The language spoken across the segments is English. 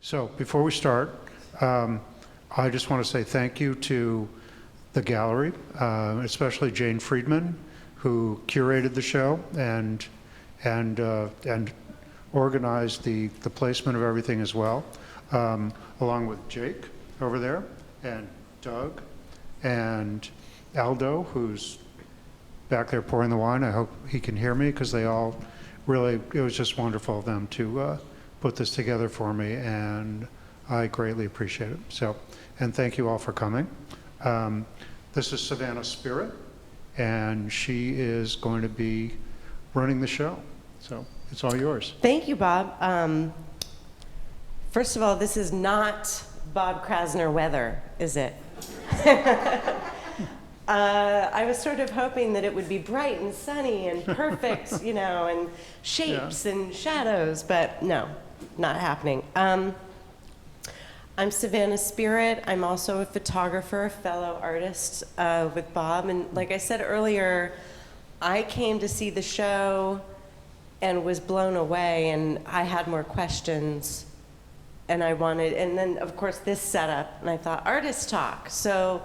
So before we start, I just want to say thank you to the gallery, especially Jane Friedman, who curated the show and organized the placement of everything as well, along with Jake over there, and Doug, and Aldo, who's back there pouring the wine. I hope he can hear me, because they all really, it was just wonderful of them to put this together for me, and I greatly appreciate it. So, and thank you all for coming. This is Savannah Spirit, and she is going to be running the show. So it's all yours. Thank you, Bob. First of all, this is not Bob Krasner weather, is it? I was sort of hoping that it would be bright and sunny and perfect, you know, and shapes and shadows, but no, not happening. I'm Savannah Spirit. I'm also a photographer, a fellow artist with Bob. And like I said earlier, I came to see the show and was blown away, and I had more questions, and and then of course this setup, and I thought, artist talk. So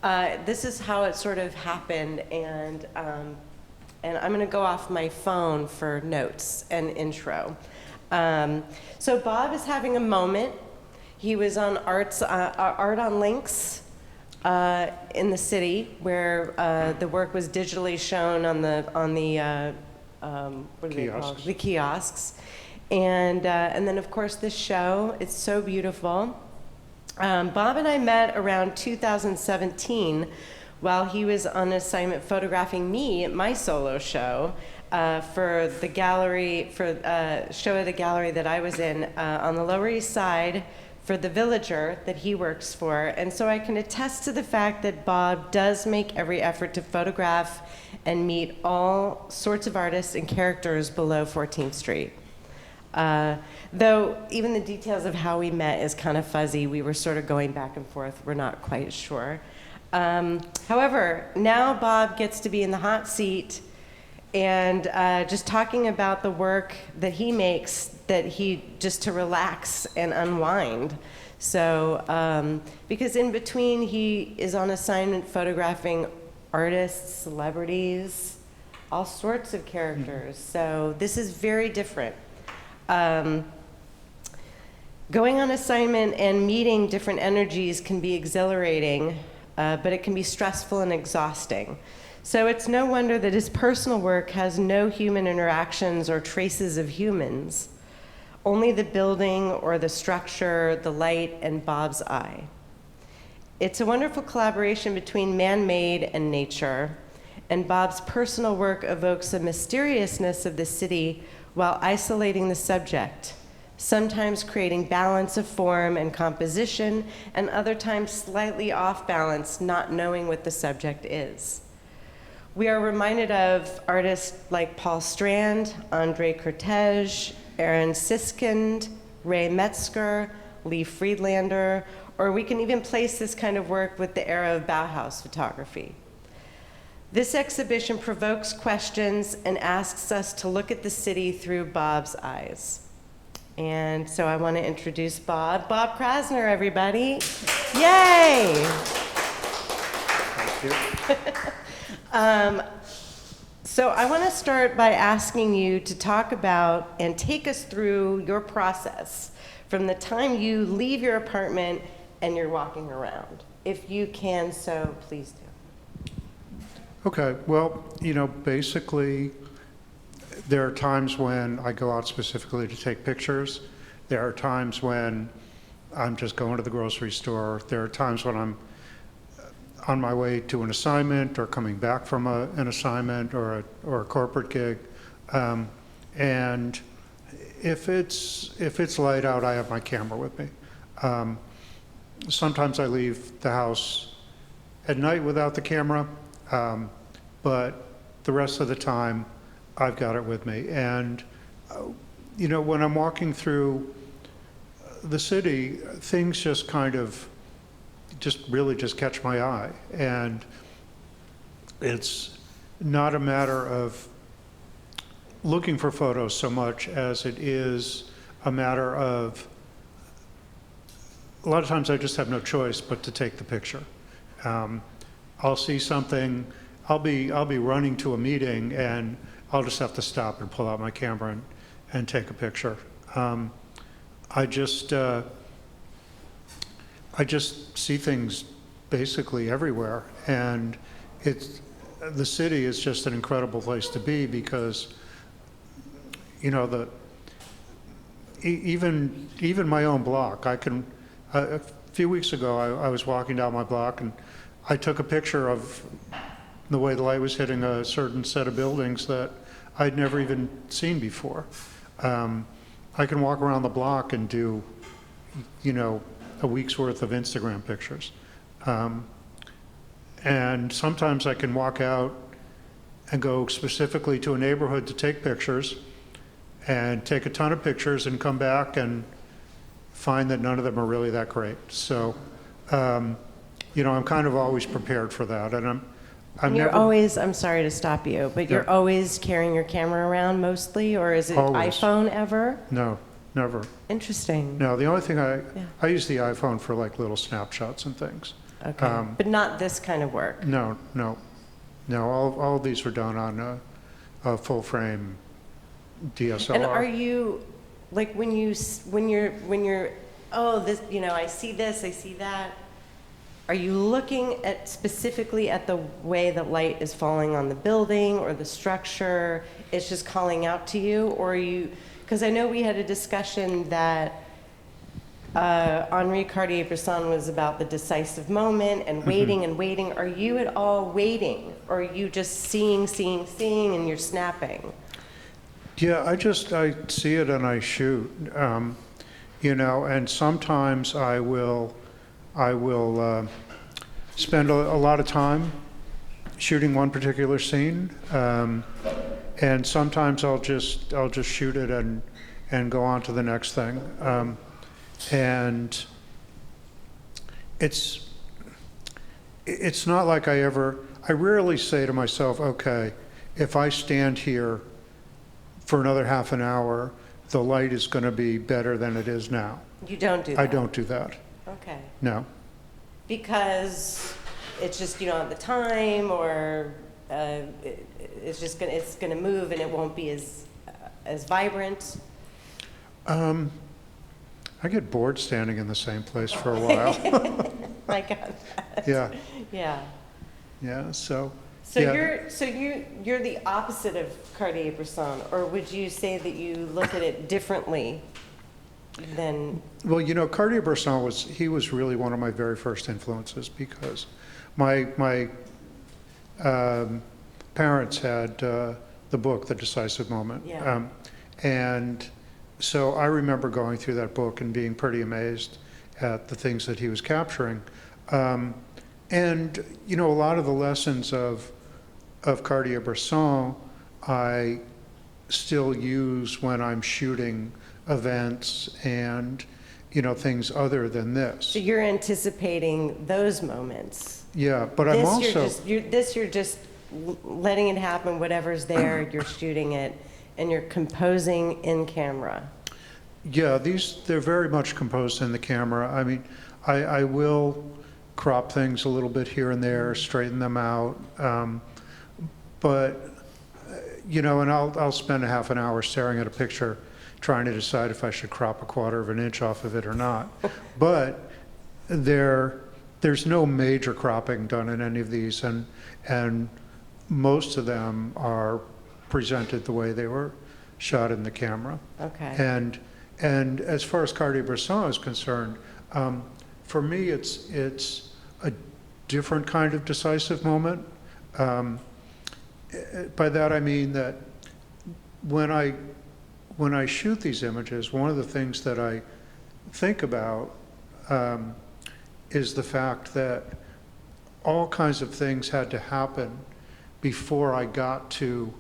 this is how it sort of happened, and I'm gonna go off my phone for notes and intro. So Bob is having a moment. He was on Art on Links in the city, where the work was digitally shown on the what are they called? The kiosks, and then of course this show. It's so beautiful. Bob and I met around 2017 while he was on assignment photographing me at my solo show for the gallery, for a show at the gallery that I was in on the Lower East Side for The Villager that he works for. And so I can attest to the fact that Bob does make every effort to photograph and meet all sorts of artists and characters below 14th Street. Though even the details of how we met is kind of fuzzy. We were sort of going back and forth. We're not quite sure. However, now Bob gets to be in the hot seat and just talking about the work that he makes, just to relax and unwind. So, because in between he is on assignment photographing artists, celebrities, all sorts of characters. So this is very different. Going on assignment and meeting different energies can be exhilarating, but it can be stressful and exhausting. So it's no wonder that his personal work has no human interactions or traces of humans, only the building or the structure, the light, and Bob's eye. It's a wonderful collaboration between man-made and nature, and Bob's personal work evokes a mysteriousness of the city while isolating the subject, sometimes creating balance of form and composition, and other times slightly off balance, not knowing what the subject is. We are reminded of artists like Paul Strand, Andre Cortege, Aaron Siskind, Ray Metzger, Lee Friedlander, or we can even place this kind of work with the era of Bauhaus photography. This exhibition provokes questions and asks us to look at the city through Bob's eyes. And so I want to introduce Bob. Bob Krasner, everybody. Yay! Thank you. So I want to start by asking you to talk about and take us through your process from the time you leave your apartment and you're walking around. If you can, so please do. Okay, well, you know, basically, there are times when I go out specifically to take pictures. There are times when I'm just going to the grocery store. There are times when I'm on my way to an assignment or coming back from an assignment or a corporate gig. And if it's light out, I have my camera with me. Sometimes I leave the house at night without the camera, but the rest of the time, I've got it with me. And, you know, when I'm walking through the city, things just kind of really catch my eye. And it's not a matter of looking for photos so much as it is a matter of a lot of times I just have no choice but to take the picture. I'll see something, I'll be running to a meeting, and I'll just have to stop and pull out my camera and take a picture. I just see things basically everywhere, and the city is just an incredible place to be because, you know, even my own block, a few weeks ago I was walking down my block and I took a picture of the way the light was hitting a certain set of buildings that I'd never even seen before. I can walk around the block and do, you know, a week's worth of Instagram pictures. And sometimes I can walk out and go specifically to a neighborhood to take pictures and take a ton of pictures and come back and find that none of them are really that great. So, you know, I'm kind of always prepared for that. And you're always, I'm sorry to stop you, but you're always carrying your camera around mostly, or is it always. iPhone ever? No, never. Interesting. No, the only thing I use the iPhone for like little snapshots and things. Okay, but not this kind of work? No. All of these were done on a full frame DSLR. And are you, like when you're, oh, this, you know, I see this, I see that. Are you looking at specifically at the way that light is falling on the building or the structure? It's just calling out to you, or are you? Because I know we had a discussion that Henri Cartier-Bresson was about the decisive moment and waiting and waiting. Are you at all waiting, or are you just seeing, and you're snapping? Yeah, I see it and I shoot, you know, and sometimes I will spend a lot of time shooting one particular scene, and sometimes I'll just shoot it and go on to the next thing, and it's not like I rarely say to myself, okay, if I stand here for another half an hour, the light is going to be better than it is now. You don't do that? I don't do that. Okay. No. Because it's just you don't have the time, or it's gonna move and it won't be as vibrant. I get bored standing in the same place for a while. I got that. Yeah. Yeah. Yeah. So. So yeah. you're the opposite of Cartier-Bresson, or would you say that you look at it differently than? Well, you know, Cartier-Bresson was really one of my very first influences, because my parents had the book, The Decisive Moment. Yeah. And so I remember going through that book and being pretty amazed at the things that he was capturing. And, you know, a lot of the lessons of Cartier-Bresson I still use when I'm shooting events and, you know, things other than this. So you're anticipating those moments. Yeah, but I'm also... You're just letting it happen, whatever's there, you're shooting it, and you're composing in camera. Yeah, they're very much composed in the camera. I mean, I will crop things a little bit here and there, straighten them out. But, you know, and I'll spend a half an hour staring at a picture trying to decide if I should crop a 1/4 inch off of it or not. But there's no major cropping done in any of these, and most of them are presented the way they were shot in the camera. Okay. And as far as Cartier-Bresson is concerned, for me it's a different kind of decisive moment. By that I mean that when I shoot these images, one of the things that I think about is the fact that all kinds of things had to happen before I got to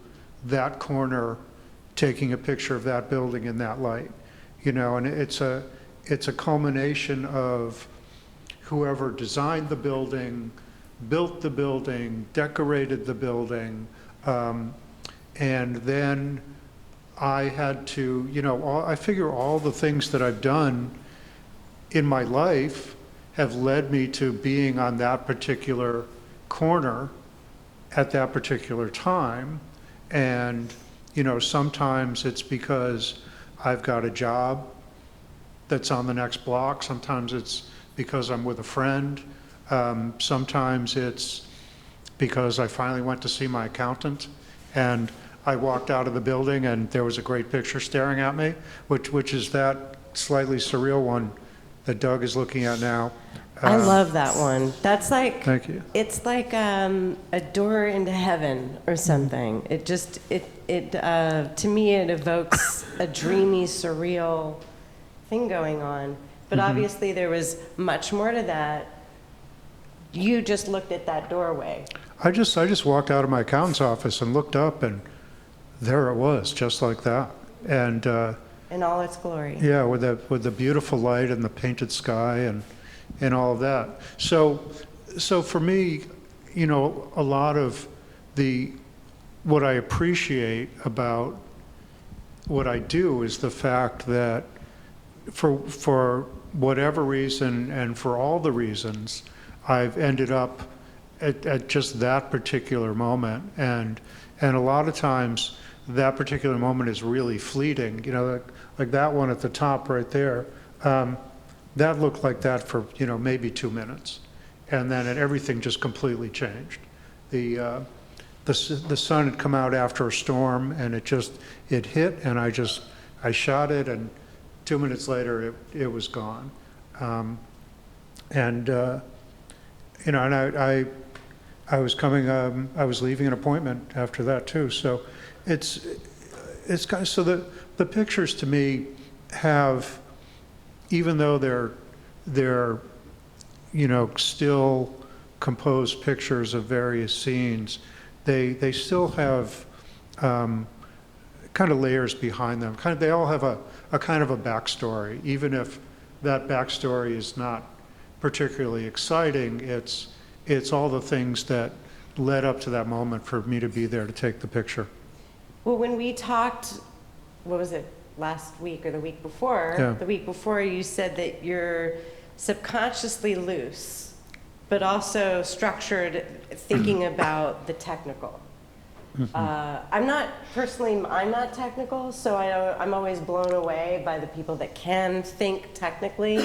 that corner taking a picture of that building in that light. You know, and it's a culmination of whoever designed the building, built the building, decorated the building, and then I had to, you know, I figure all the things that I've done in my life have led me to being on that particular corner at that particular time. And, you know, sometimes it's because I've got a job that's on the next block. Sometimes it's because I'm with a friend. Sometimes it's because I finally went to see my accountant and I walked out of the building and there was a great picture staring at me, which is that slightly surreal one that Doug is looking at now. I love that one. That's like, Thank you. it's like a door into heaven or something. It just, to me, it evokes a dreamy, surreal thing going on. But obviously there was much more to that. You just looked at that doorway. I just walked out of my accountant's office and looked up and there it was, just like that. And In all its glory. yeah, with the beautiful light and the painted sky and all of that. So for me, you know, a lot of what I appreciate about what I do is the fact that for whatever reason and for all the reasons, I've ended up at just that particular moment. And a lot of times that particular moment is really fleeting. You know, like that one at the top right there, that looked like that for, you know, maybe 2 minutes. And then everything just completely changed. The sun had come out after a storm and it hit and I shot it and 2 minutes later it was gone. You know, and I was leaving an appointment after that too. So it's kind of, so the pictures to me have, even though they're you know, still composed pictures of various scenes, they still have kind of layers behind them. They all have a kind of a backstory, even if that backstory is not particularly exciting. It's all the things that led up to that moment for me to be there to take the picture. Well, when we talked, what was it, last week or the week before? Yeah. The week before, you said that you're subconsciously loose, but also structured, thinking about the technical. I'm not technical, so I'm always blown away by the people that can think technically,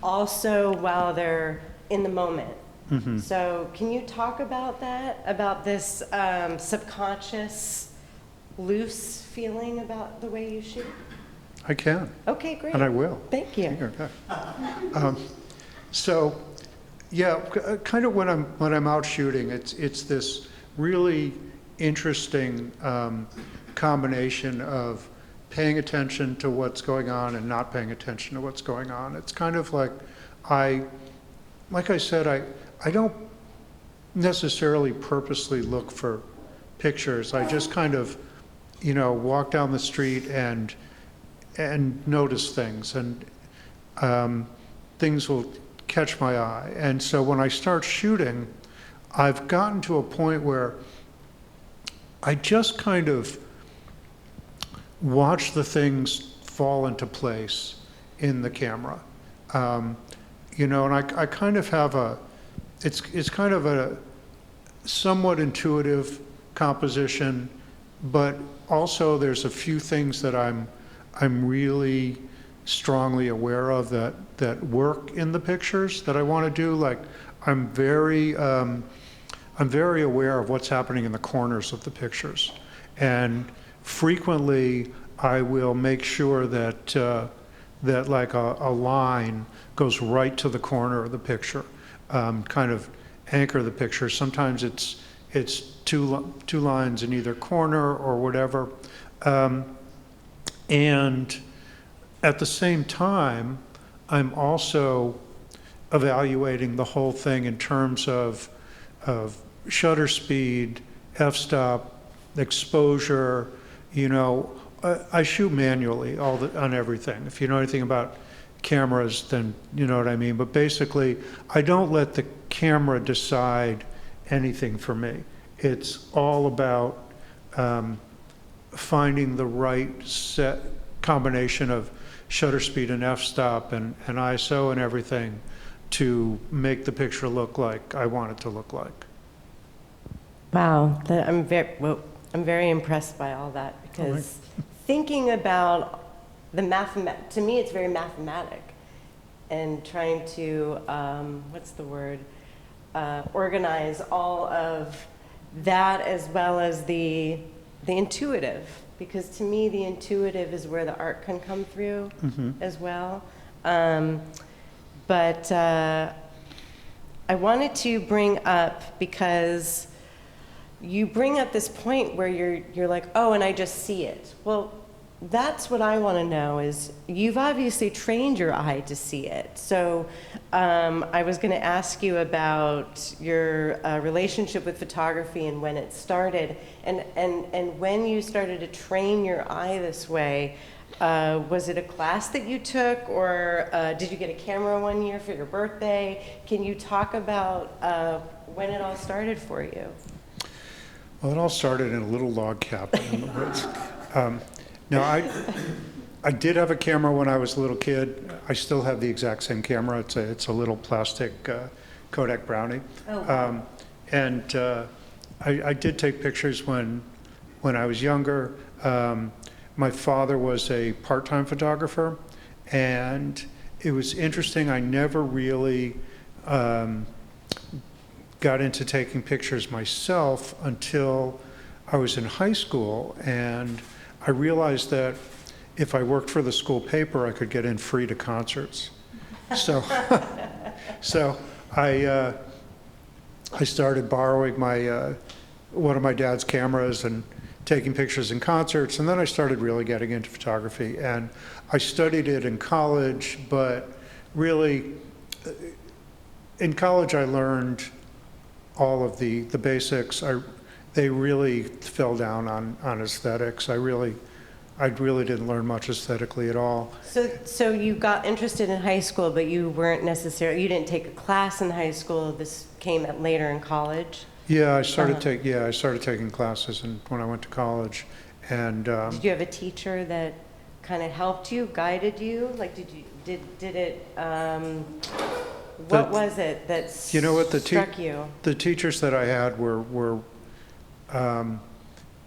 also while they're in the moment. So can you talk about that, about this subconscious, loose feeling about the way you shoot? I can. Okay, great. And I will. Thank you. So, yeah, kind of when I'm out shooting, it's this really interesting combination of paying attention to what's going on and not paying attention to what's going on. It's kind of like I said, I don't necessarily purposely look for pictures. I just kind of, you know, walk down the street and notice things, and things will catch my eye. And so when I start shooting, I've gotten to a point where I just kind of watch the things fall into place in the camera. You know, and I kind of have it's kind of a somewhat intuitive composition, but also there's a few things that I'm really strongly aware of that work in the pictures that I want to do. Like I'm very aware of what's happening in the corners of the pictures, and frequently I will make sure that that like a line goes right to the corner of the picture, kind of anchor the picture. Sometimes it's two lines in either corner or whatever. And at the same time, I'm also evaluating the whole thing in terms of shutter speed, f-stop, exposure. You know, I shoot manually on everything. If you know anything about cameras, then you know what I mean. But basically, I don't let the camera decide anything for me. It's all about finding the right combination of shutter speed and f-stop and ISO and everything to make the picture look like I want it to look like. Wow, I'm very impressed by all that, because thinking about to me it's very mathematic, and trying to, organize all of that as well as the intuitive, because to me the intuitive is where the art can come through as well. But I wanted to bring up, because you bring up this point where you're like, oh, and I just see it. Well, that's what I want to know, is you've obviously trained your eye to see it. So I was going to ask you about your relationship with photography and when it started, and when you started to train your eye this way. Was it a class that you took, or did you get a camera one year for your birthday? Can you talk about when it all started for you? Well, it all started in a little log cabin in the woods. Now, I did have a camera when I was a little kid. I still have the exact same camera. It's a little plastic Kodak Brownie. Oh, wow. I did take pictures when I was younger. My father was a part-time photographer, and it was interesting. I never really got into taking pictures myself until I was in high school, and I realized that if I worked for the school paper, I could get in free to concerts. So, I started borrowing one of my dad's cameras and taking pictures in concerts, and then I started really getting into photography. And I studied it in college, but really, in college I learned all of the basics. They really fell down on aesthetics. I really didn't learn much aesthetically at all. So you got interested in high school, but you didn't take a class in high school. This came later in college. Yeah, I started taking classes when I went to college, and did you have a teacher that kind of helped you, guided you? Like, did it? What was it that struck you? The teachers that I had were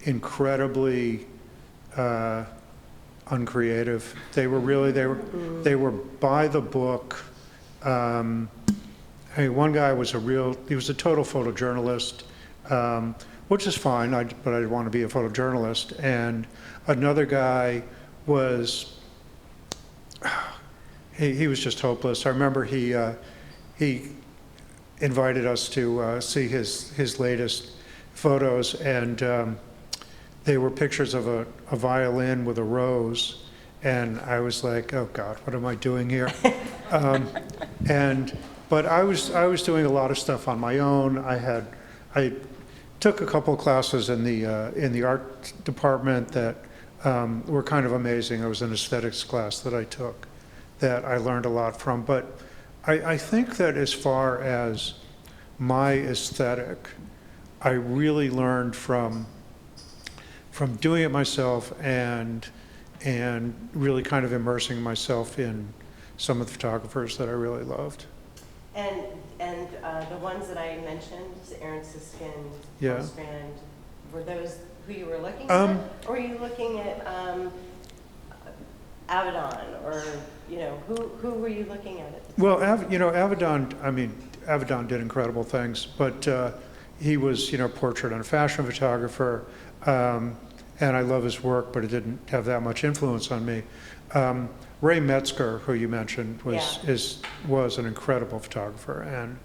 incredibly uncreative. They were by the book. One guy was he was a total photojournalist, which is fine, but I didn't want to be a photojournalist. And another guy was, he was just hopeless. I remember he invited us to see his latest photos, and they were pictures of a violin with a rose, and I was like, oh God, what am I doing here? But I was doing a lot of stuff on my own. I took a couple of classes in the art department that were kind of amazing. It was an aesthetics class that I took that I learned a lot from. But I think that as far as my aesthetic, I really learned from doing it myself and really kind of immersing myself in some of the photographers that I really loved. And the ones that I mentioned, Aaron Siskin, Yeah. Strand, were those who you were looking at? Or were you looking at Avedon, or who were you looking at? Well, Avedon did incredible things, but he was portrait and fashion photographer, and I love his work, but it didn't have that much influence on me. Ray Metzger, who you mentioned, was an incredible photographer, and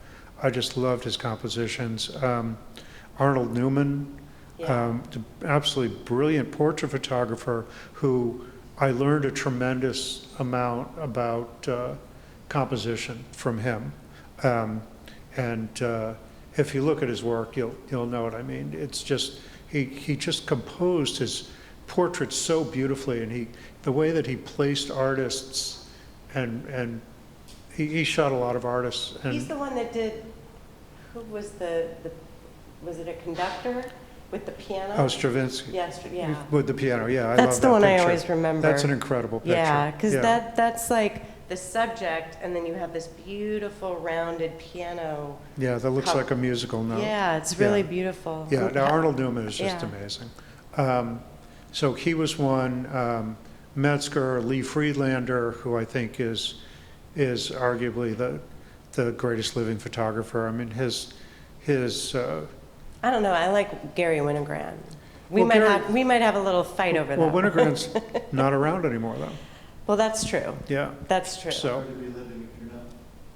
I just loved his compositions. Arnold Newman, absolutely brilliant portrait photographer, who I learned a tremendous amount about composition from him. If you look at his work, you'll know what I mean. It's just he just composed his portraits so beautifully, and the way that he placed artists, and he shot a lot of artists. And he's the one that did. Who was was it a conductor? with the piano. Oh, Stravinsky. Yes, yeah. With the piano, yeah, I love that That's the one I picture. always remember. That's an incredible picture. Yeah, because that's like the subject, and then you have this beautiful rounded piano. Yeah, that looks like a musical note. Yeah, it's really beautiful. Yeah, now Arnold Newman is just Yeah. amazing. So he was one. Metzger, Lee Friedlander, who I think is arguably the greatest living photographer. I mean, his I don't know. I like Gary Winogrand. We Well, might have a little fight over well, that. Winogrand's not around anymore, though. Well, that's true. Yeah. That's true. So, Hard to be living if you're not.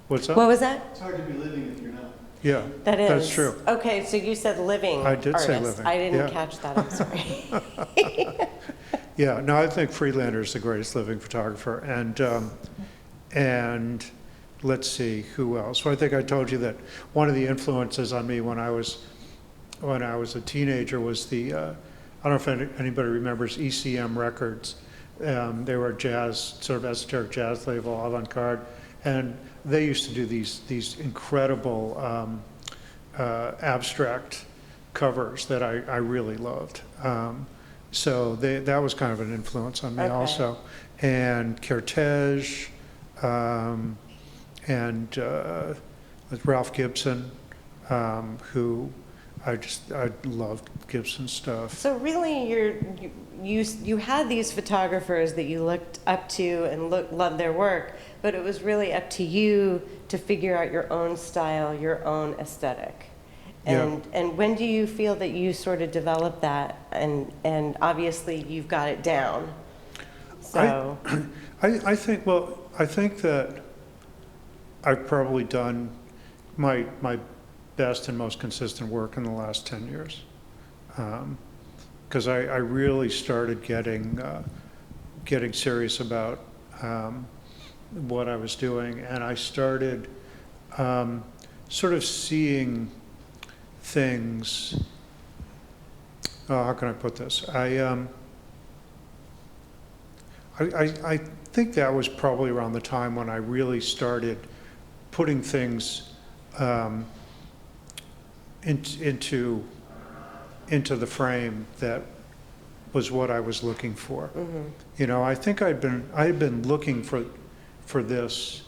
what's that? What was that? It's hard to be living if you're not. Yeah, That is. that's true. Okay, so you said living I did say artist. living, I didn't yeah. catch that. I'm sorry. Yeah, no, I think Friedlander is the greatest living photographer, and let's see who else. Well, I think I told you that one of the influences on me when I was a teenager was the I don't know if anybody remembers ECM Records. They were a jazz, sort of esoteric jazz label, avant-garde, and they used to do these incredible abstract covers that I really loved. So that was kind of an influence on me also. And Kertész, and Ralph Gibson, who I loved Gibson stuff. So really, you had these photographers that you looked up to and loved their work, but it was really up to you to figure out your own style, your own aesthetic. And when do you feel that you sort of developed that? And obviously you've got it down. So I think that I've probably done my best and most consistent work in the last 10 years. Because I really started getting serious about what I was doing, and I started sort of seeing things. How can I put this? I think that was probably around the time when I really started putting things into the frame that was what I was looking for. mm-hmm. You know, I think I had been looking for this.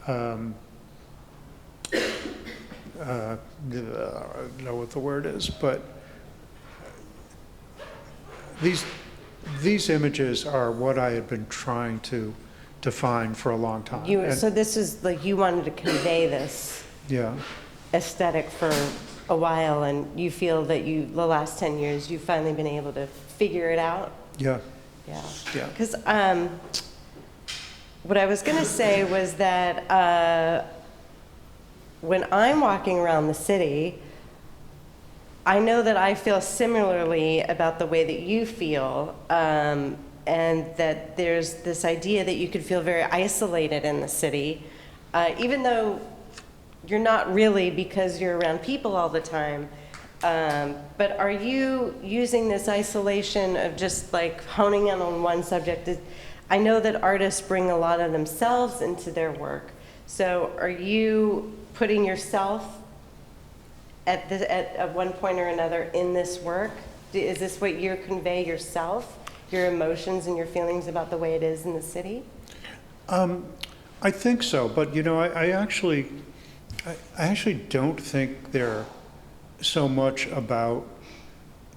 I don't know what the word is, but these images are what I had been trying to find for a long time. so this is like you wanted to convey this Yeah, aesthetic for a while, and you feel that the last 10 years, you've finally been able to figure it out? yeah, Yeah. yeah. Because what I was going to say was that when I'm walking around the city, I know that I feel similarly about the way that you feel, and that there's this idea that you could feel very isolated in the city, even though you're not really, because you're around people all the time. But are you using this isolation of just like honing in on one subject? I know that artists bring a lot of themselves into their work. So are you putting yourself at one point or another in this work? Is this what you convey yourself, your emotions and your feelings about the way it is in the city? I think so, but you know, I actually don't think they're so much about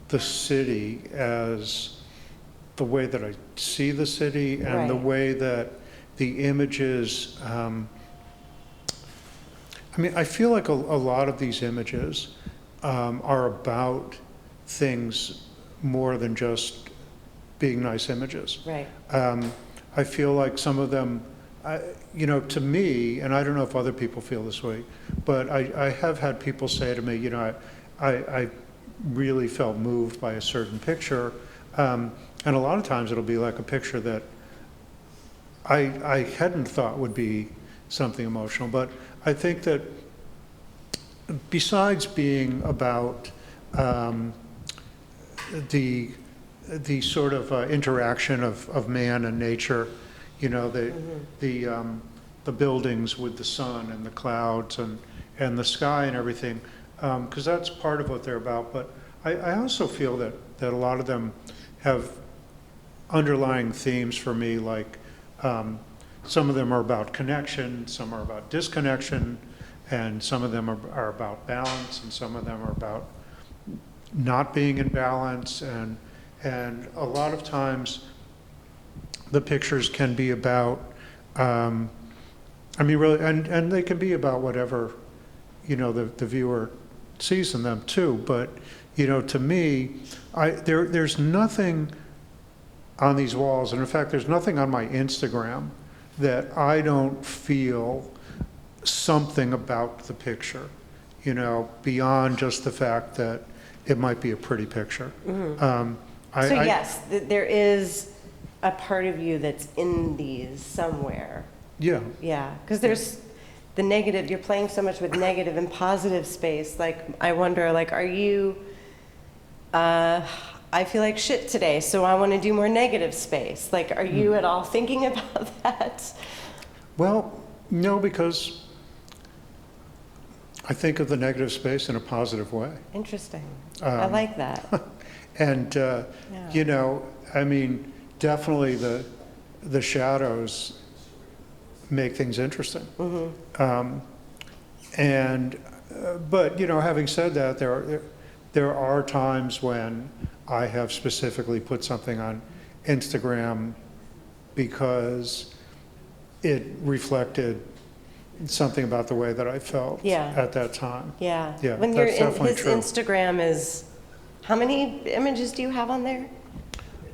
the city as the way that I see the city and the Right. way that the images. I mean, I feel like a lot of these images are about things more than just being nice images. Right. I feel like some of them, you know, to me, and I don't know if other people feel this way, but I have had people say to me, you know, I really felt moved by a certain picture, and a lot of times it'll be like a picture that I hadn't thought would be something emotional, but I think that besides being about the sort of interaction of man and nature, you know, the buildings with the sun and the clouds and the sky and everything, because that's part of what they're about. But I also feel that a lot of them have underlying themes for me, like some of them are about connection, some are about disconnection, and some of them are about balance, and some of them are about not being in balance, and a lot of times the pictures can be about, I mean, really, and they can be about whatever, you know, the viewer sees in them too. But, you know, to me, there's nothing on these walls, and in fact, there's nothing on my Instagram that I don't feel something about the picture, you know, beyond just the fact that it might be a pretty picture. So yes, there is a part of you that's in these somewhere. Yeah. Yeah, because there's the negative, you're playing so much with negative and positive space. Like, I wonder, like, are you, I feel like shit today, so I want to do more negative space. Like, are you at all thinking about that? Well, no, because I think of the negative space in a positive way. Interesting. I like that. And, you know, I mean, definitely the shadows make things interesting. But, you know, having said that, there are times when I have specifically put something on Instagram because it reflected something about the way that I felt at that time. Yeah. Yeah, When that's definitely his true. Instagram is, how many images do you have on there?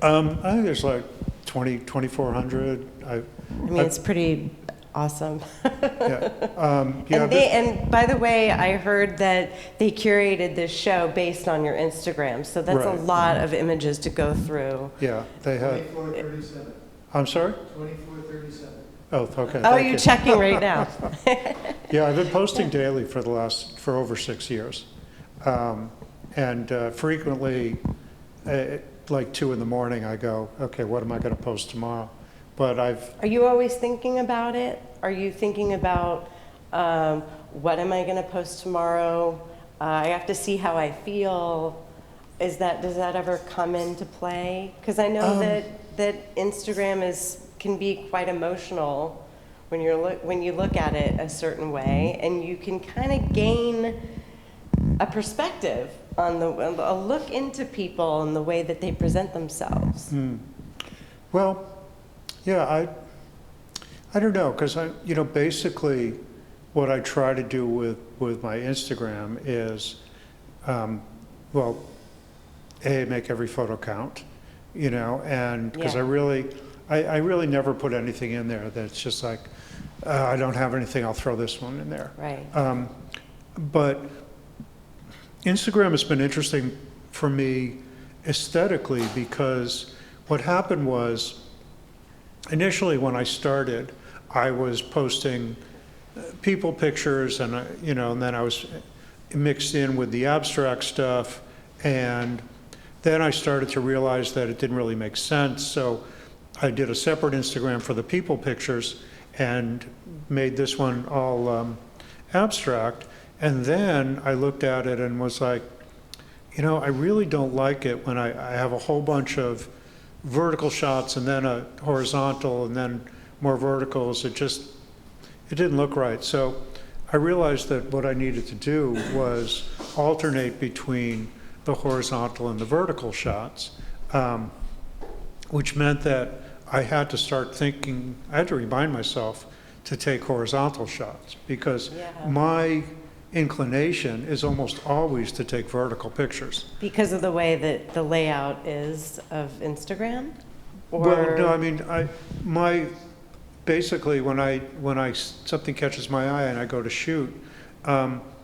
I think there's like 2,400. I mean, it's pretty awesome. Yeah. Yeah, And by the way, I heard that they curated this show based on your Instagram, so that's Right. a lot of images to go through. yeah, they had. 2437. I'm sorry? 2437. Oh, okay. Oh, thank you're you. checking right now. Yeah, I've been posting daily for over 6 years. Frequently, like 2 in the morning, I go, okay, what am I going to post tomorrow? But Are you always thinking about it? Are you thinking about what am I going to post tomorrow? I have to see how I feel. Does that ever come into play? Because I know that Instagram can be quite emotional when you look at it a certain way, and you can kind of gain a perspective on a look into people and the way that they present themselves. well, yeah, I don't know, because you know, basically, what I try to do with my Instagram is, well, make every photo count, you know, and because I really never put anything in there that's just like, I don't have anything, I'll throw this one in there. Right. But Instagram has been interesting for me aesthetically, because what happened was, initially when I started, I was posting people pictures, and you know, and then I was mixed in with the abstract stuff, and then I started to realize that it didn't really make sense. So I did a separate Instagram for the people pictures and made this one all abstract. And then I looked at it and was like, you know, I really don't like it when I have a whole bunch of vertical shots and then a horizontal and then more verticals. It didn't look right. So I realized that what I needed to do was alternate between the horizontal and the vertical shots, which meant that I had to start thinking, I had to remind myself to take horizontal shots, because my inclination is almost always to take vertical pictures. Because of the way that the layout is of Instagram? Or Well, no, I mean, basically when something catches my eye and I go to shoot,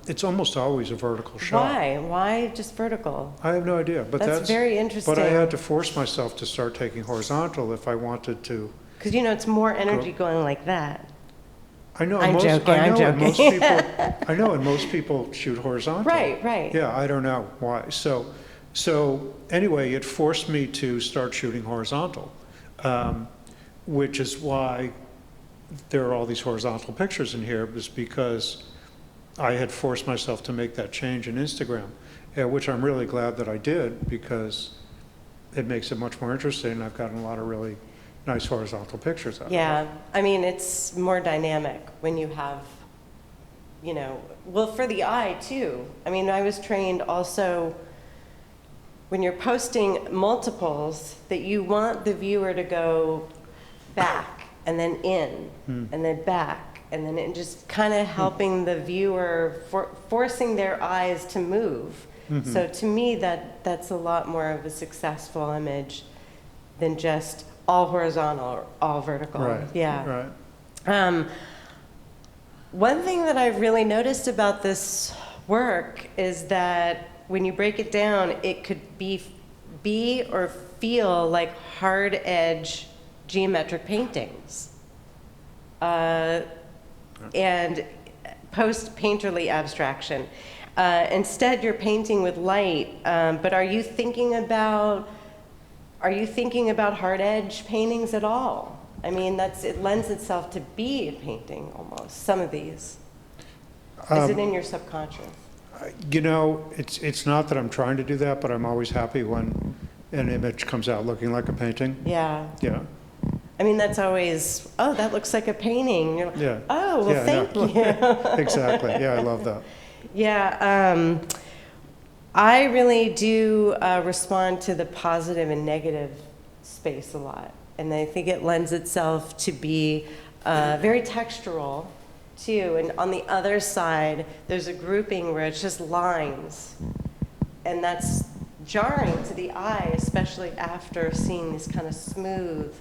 it's almost always a vertical shot. why? Why just vertical? I have no idea, but That's very interesting. But I had to force myself to start taking horizontal if I wanted to. Because you know it's more energy going like that. I know. I'm joking, I I'm know, and joking. I know, and most people shoot horizontal. Right, right. Yeah, I don't know why. So anyway, it forced me to start shooting horizontal, which is why there are all these horizontal pictures in here, is because I had forced myself to make that change in Instagram, which I'm really glad that I did, because it makes it much more interesting, and I've gotten a lot of really nice horizontal pictures out of it. Yeah, I mean, it's more dynamic when you have, you know, well, for the eye too. I mean, I was trained also when you're posting multiples that you want the viewer to go back and then in and then back and then in, just kind of helping the viewer, forcing their eyes to move. So to me, that's a lot more of a successful image than just all horizontal or all vertical. Right. Yeah. Right. One thing that I've really noticed about this work is that when you break it down, it could be or feel like hard edge geometric paintings. And post painterly abstraction. Instead, you're painting with light, but are you thinking about hard edge paintings at all? I mean, it lends itself to be a painting almost, some of these. Is it in your subconscious? You know, it's not that I'm trying to do that, but I'm always happy when an image comes out looking like a painting. Yeah. Yeah. I mean, that's always, oh, that looks like a painting. You're like, Yeah. oh, well, Yeah, thank no. you. Exactly. Yeah, I love that. Yeah, I really do respond to the positive and negative space a lot. And I think it lends itself to be very textural, too. And on the other side, there's a grouping where it's just lines. And that's jarring to the eye, especially after seeing this kind of smooth.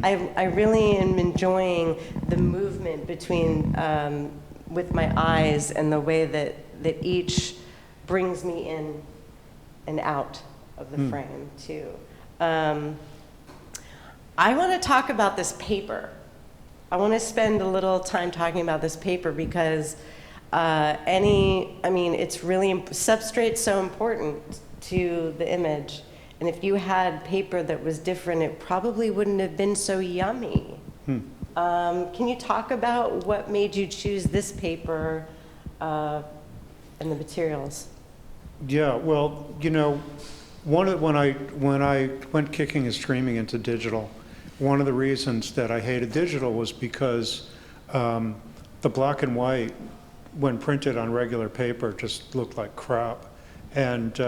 I really am enjoying the movement between, with my eyes and the way that each brings me in and out of the frame, too. I want to talk about this paper. I want to spend a little time talking about this paper because it's really, substrate's so important to the image. And if you had paper that was different, it probably wouldn't have been so yummy. Can you talk about what made you choose this paper and the materials? Yeah, well, you know, when I went kicking and screaming into digital, one of the reasons that I hated digital was because the black and white, when printed on regular paper, just looked like crap. And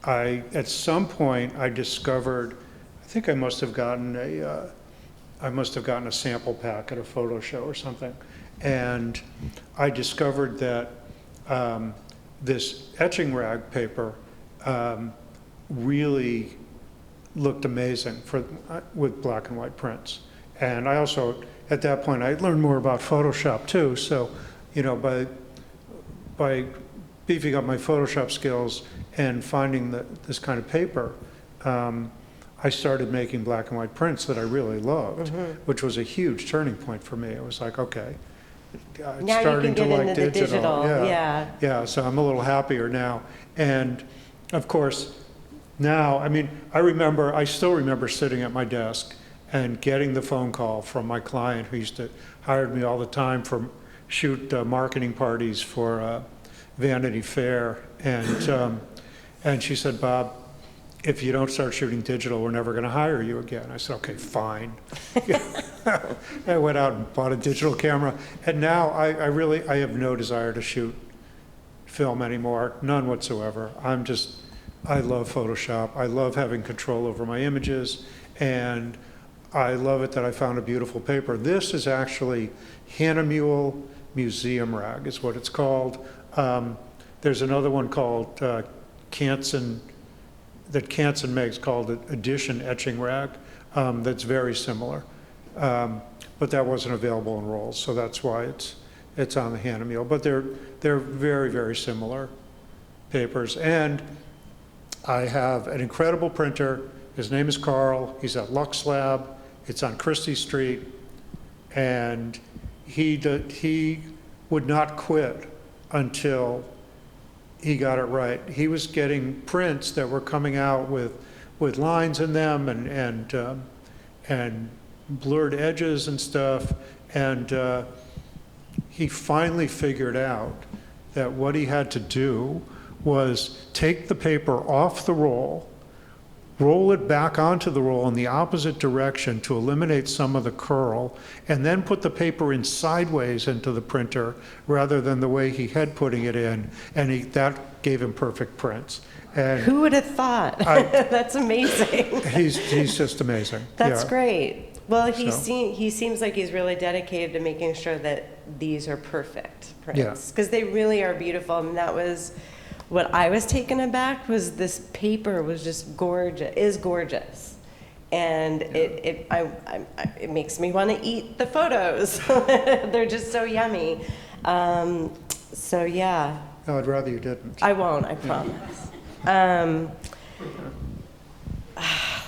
at some point, I discovered, I think I must have gotten a sample pack at a photo show or something, and I discovered that this etching rag paper really looked amazing with black and white prints. And I also, at that point, I learned more about Photoshop too. So, you know, by beefing up my Photoshop skills and finding this kind of paper, I started making black and white prints that I really loved, which was a huge turning point for me. It was like, okay, it's Now you starting can to get like into the digital, yeah. Yeah, so I'm a little happier now. And of course, now, I mean, I still remember sitting at my desk and getting the phone call from my client who used to hire me all the time for shoot marketing parties for Vanity Fair. And she said, Bob, if you don't start shooting digital, we're never going to hire you again. I said, okay, fine. I went out and bought a digital camera. And now I have no desire to shoot film anymore, none whatsoever. I love Photoshop. I love having control over my images. And I love it that I found a beautiful paper. This is actually Hahnemühle Museum Rag is what it's called. There's another one called Canson, that Canson makes called Edition Etching Rag that's very similar. But that wasn't available in rolls, so that's why it's on the Hahnemühle. But they're very, very similar papers. And I have an incredible printer. His name is Carl. He's at Lux Lab. It's on Christie Street. And he would not quit until he got it right. He was getting prints that were coming out with lines in them and blurred edges and stuff. And he finally figured out that what he had to do was take the paper off the roll it back onto the roll in the opposite direction to eliminate some of the curl, and then put the paper in sideways into the printer rather than the way he had putting it in, and that gave him perfect prints. And Who would have thought? That's amazing. he's just amazing. That's Yeah. great. Well, he So- seems like he's really dedicated to making sure that these are perfect Yeah. prints, because they really are beautiful. And that was what I was taken aback, was this paper was just gorgeous. And it makes me want to eat the photos. They're just so yummy. So yeah, No, I'd rather you didn't. I won't, I promise.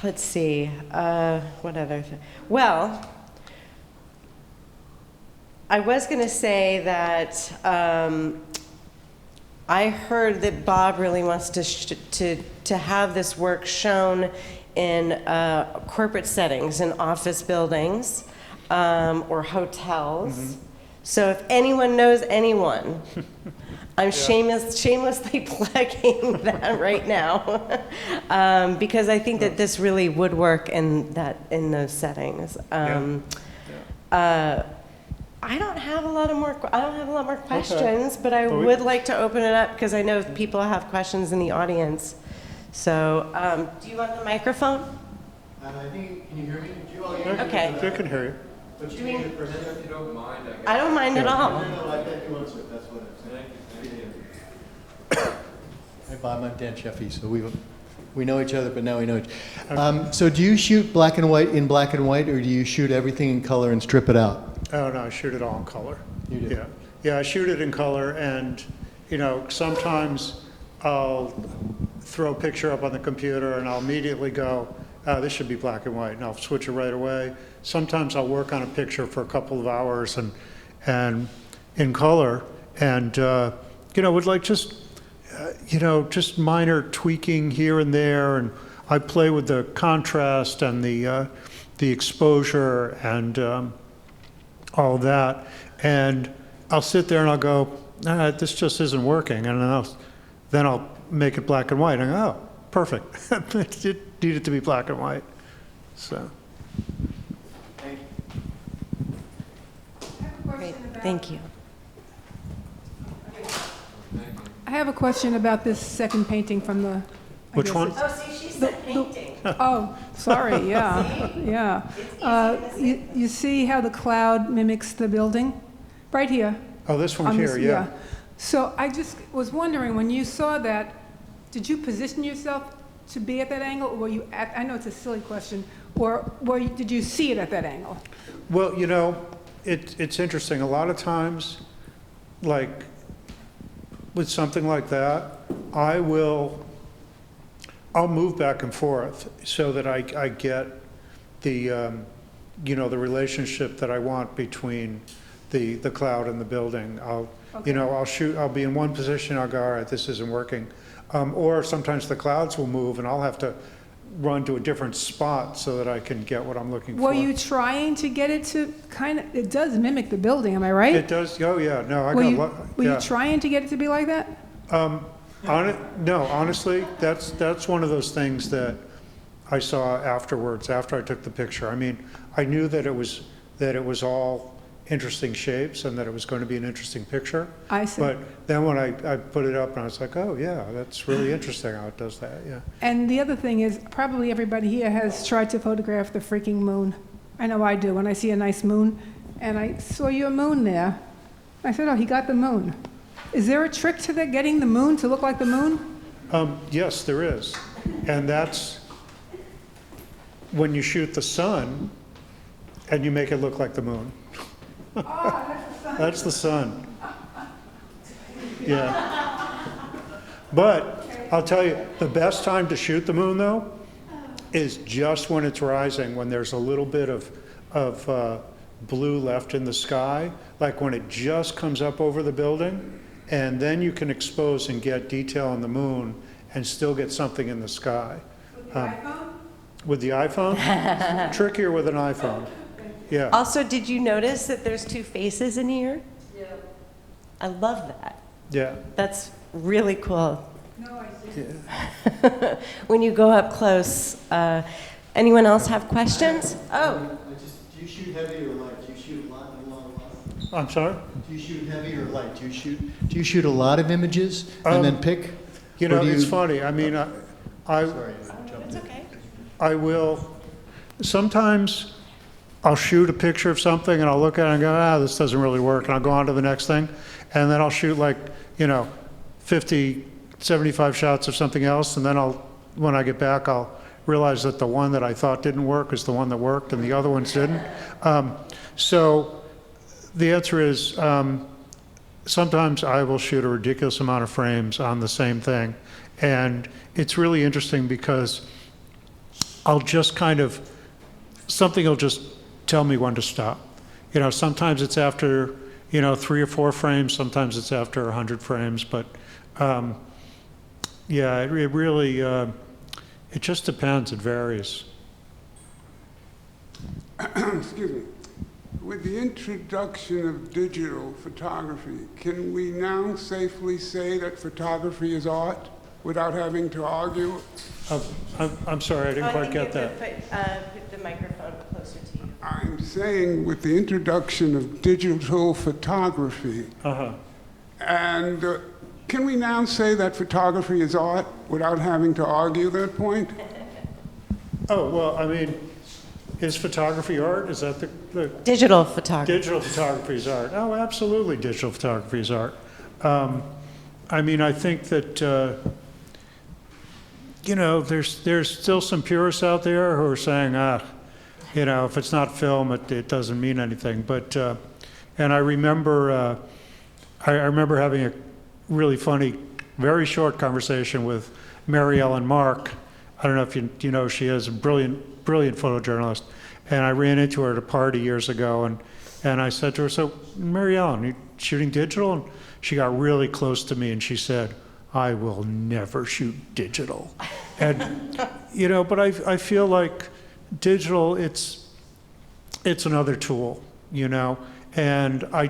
Let's see, what other thing? Well, I was going to say that I heard that Bob really wants to have this work shown in corporate settings, in office buildings or hotels. Mm-hmm. So if anyone knows anyone, I'm shamelessly plugging that right now, because I think that this really would work in those settings. I don't have a lot more questions, but I would like to open it up because I know people have questions in the audience. So, do you want the microphone? I think, can you hear me? Okay. They can hear you. But Do we- need to present If you don't mind, I guess. I don't mind at all. No, like that, you want to, that's what I'm saying. Hi, Bob, I'm Dan Sheffy, so we know each other, but now we know each. So do you shoot black and white in black and white, or do you shoot everything in color and strip it out? Oh, no, I shoot it all in color. You do? Yeah. Yeah, I shoot it in color, and, sometimes I'll throw a picture up on the computer and I'll immediately go, oh, this should be black and white, and I'll switch it right away. Sometimes I'll work on a picture for a couple of hours and in color, and, with like just minor tweaking here and there, and I play with the contrast and the exposure and all that, and I'll sit there and I'll go, this just isn't working, and then I'll make it black and white, and I go, oh, perfect. It needed to be black and white, so. Great, thank you. I have a question about this second painting from the. Which one? Oh, see, she said painting. Oh, sorry, yeah, yeah. You see how the cloud mimics the building? Right here. Oh, this one on here, this- yeah. So I just was wondering, when you saw that, did you position yourself to be at that angle, or were you at, I know it's a silly question, or did you see it at that angle? Well, it's interesting. A lot of times, like with something like that, I'll move back and forth so that I get the, the relationship that I want between the cloud and the building. I'll be in one position, I'll go, all right, this isn't working. Or sometimes the clouds will move and I'll have to run to a different spot so that I can get what I'm looking for. Were you trying to get it to it does mimic the building, am I right? It does, oh yeah, no, I Were got you, a lot. were Yeah. you trying to get it to be like that? No, honestly, that's one of those things that I saw afterwards, after I took the picture. I mean, I knew that it was all interesting shapes and that it was going to be an interesting picture. I see. But then when I put it up and I was like, oh yeah, that's really interesting how it does that, yeah. And the other thing is, probably everybody here has tried to photograph the freaking moon. I know I do, when I see a nice moon, and I saw your moon there. I said, oh, he got the moon. Is there a trick to that, getting the moon to look like the moon? Yes, there is. And that's when you shoot the sun and you make it look like the moon. That's the sun. Yeah. But I'll tell you, the best time to shoot the moon, though, is just when it's rising, when there's a little bit of blue left in the sky, like when it just comes up over the building, and then you can expose and get detail on the moon and still get something in the sky. With the iPhone? Trickier with an iPhone. Yeah. Also, did you notice that there's two faces in here? Yeah. I love that. Yeah. That's really cool. No, I see. When you go up close. Anyone else have questions? Oh, Do you shoot heavy or light? Do you shoot a lot and a lot? I'm sorry? Do you shoot heavy or light? Do you shoot a lot of images and then pick? You Or know, do it's you- funny. I mean, Sorry, I jumped it's in. okay. I will, sometimes I'll shoot a picture of something and I'll look at it and go, this doesn't really work. And I'll go on to the next thing. And then I'll shoot 50, 75 shots of something else. And then when I get back, I'll realize that the one that I thought didn't work is the one that worked and the other ones didn't. So the answer is, sometimes I will shoot a ridiculous amount of frames on the same thing. And it's really interesting because I'll just something will just tell me when to stop. Sometimes it's after, 3 or 4 frames, sometimes it's after 100 frames, but yeah, it really, it just depends, it varies. Excuse me. With the introduction of digital photography, can we now safely say that photography is art without having to argue? I'm sorry, I didn't quite get that. Put the microphone closer to you. I'm saying with the introduction of digital photography, and can we now say that photography is art without having to argue that point? Oh, well, I mean, is photography art? Is that the Digital photography. digital photography is art? Oh, absolutely, digital photography is art. I mean, I think that, there's still some purists out there who are saying, if it's not film, it doesn't mean anything. But, and I remember having a really funny, very short conversation with Mary Ellen Mark. I don't know if you know, she is a brilliant photojournalist. And I ran into her at a party years ago, and I said to her, so Mary Ellen, you shooting digital? And she got really close to me and she said, I will never shoot digital. And, but I feel like digital, it's another tool, and I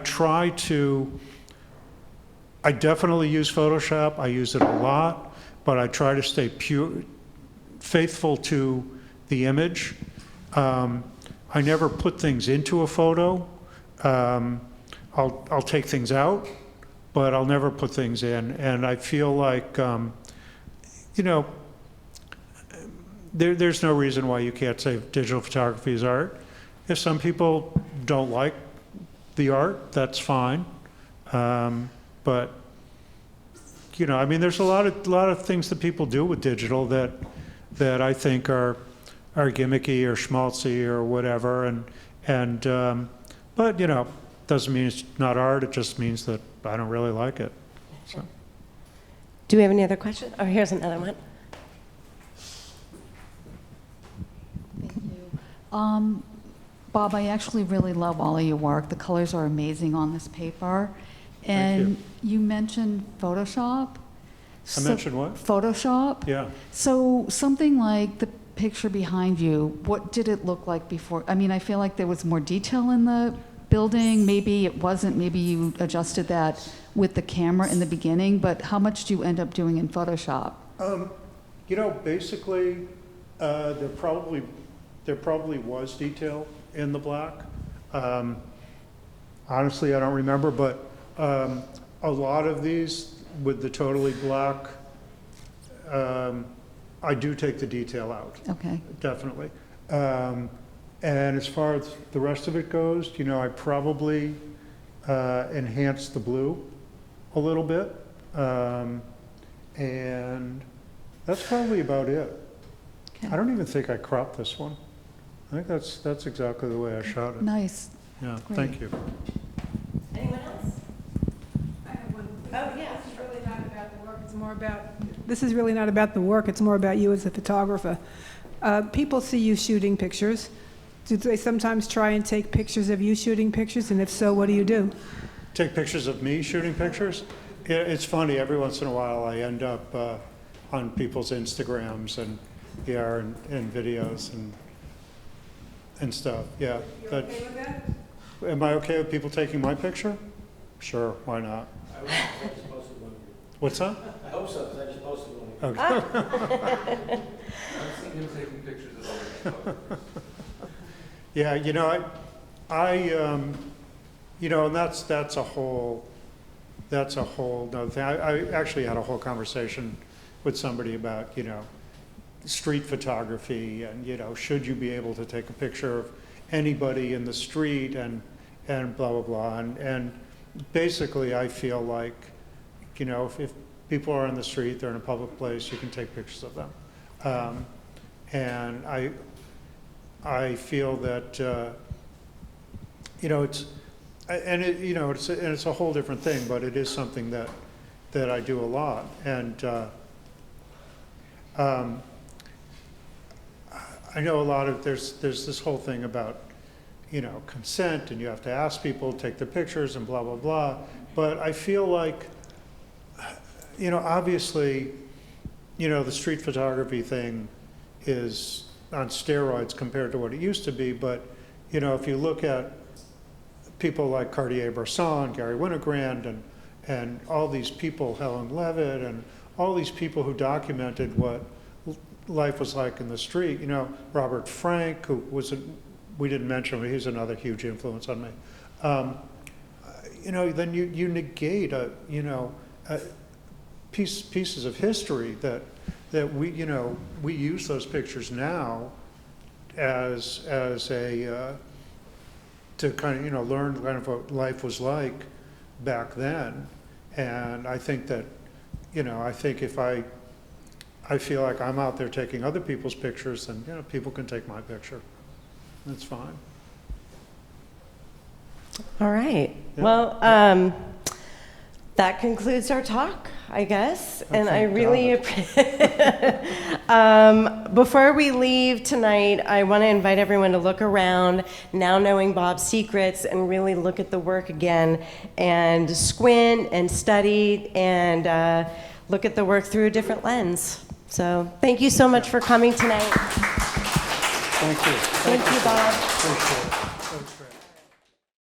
definitely use Photoshop. I use it a lot, but I try to stay faithful to the image. I never put things into a photo. I'll take things out, but I'll never put things in. And I feel like, there's no reason why you can't say digital photography is art. If some people don't like the art, that's fine. But I mean, there's a lot of things that people do with digital that I think are gimmicky or schmaltzy or whatever, but doesn't mean it's not art. It just means that I don't really like it. So. Do we have any other questions? Oh, here's another one. Thank you. Bob, I actually really love all of your work. The colors are amazing on this paper. And you mentioned Photoshop. I mentioned what? Photoshop. Yeah. So something like the picture behind you, what did it look like before? I mean, I feel like there was more detail in the building. Maybe it wasn't. Maybe you adjusted that with the camera in the beginning. But how much do you end up doing in Photoshop? Basically, there probably was detail in the black. Honestly, I don't remember, but a lot of these with the totally black, I do take the detail out. Okay. Definitely. And as far as the rest of it goes, I probably enhanced the blue a little bit. And that's probably about it. Okay. I don't even think I cropped this one. I think that's exactly the way I shot it. Nice. Yeah, Great. thank you. Anyone else? I have one. Oh, yeah. This is really not about the work, it's more about, this is really not about the work, it's more about you as a photographer. People see you shooting pictures. Do they sometimes try and take pictures of you shooting pictures, and if so, what do you do? Take pictures of me shooting pictures? It's funny, every once in a while I end up on people's Instagrams and videos and stuff, yeah. You But okay with that? am I okay with people taking my picture? Sure, why not? I wasn't supposed to What's that? I hope so, because I just posted one. Okay. I've seen him taking pictures of other photographers. Yeah, you know, you know, and that's a whole nother thing. I actually had a whole conversation with somebody about, you know, street photography and, you know, should you be able to take a picture of anybody in the street and blah, blah, blah. And basically I feel like, you know, if people are on the street, they're in a public place, you can take pictures of them. And I feel that, you know, you know, it's a whole different thing, but it is something that I do a lot. And I know a lot of, there's this whole thing about, you know, consent, and you have to ask people to take the pictures and blah, blah, blah. But I feel like, you know, obviously, you know, the street photography thing is on steroids compared to what it used to be. But, you know, if you look at people like Cartier-Bresson, Gary Winogrand, and all these people, Helen Levitt, and all these people who documented what life was like in the street, you know, Robert Frank, who was, we didn't mention him, he's another huge influence on me. You know, then you negate you know, pieces of history that we, you know, we use those pictures now as a to kind of, you know, learn kind of what life was like back then. And I think that, you know, I think if I feel like I'm out there taking other people's pictures, then, you know, people can take my picture. That's fine. All right. Yeah. Well, that concludes our talk, I guess. And I thank really before we leave tonight, I want to invite everyone to look around, now knowing Bob's secrets, and really look at the work again and squint and study and look at the work through a different lens. So thank you so much for coming tonight. Thank you. Thank you, Bob. Appreciate it.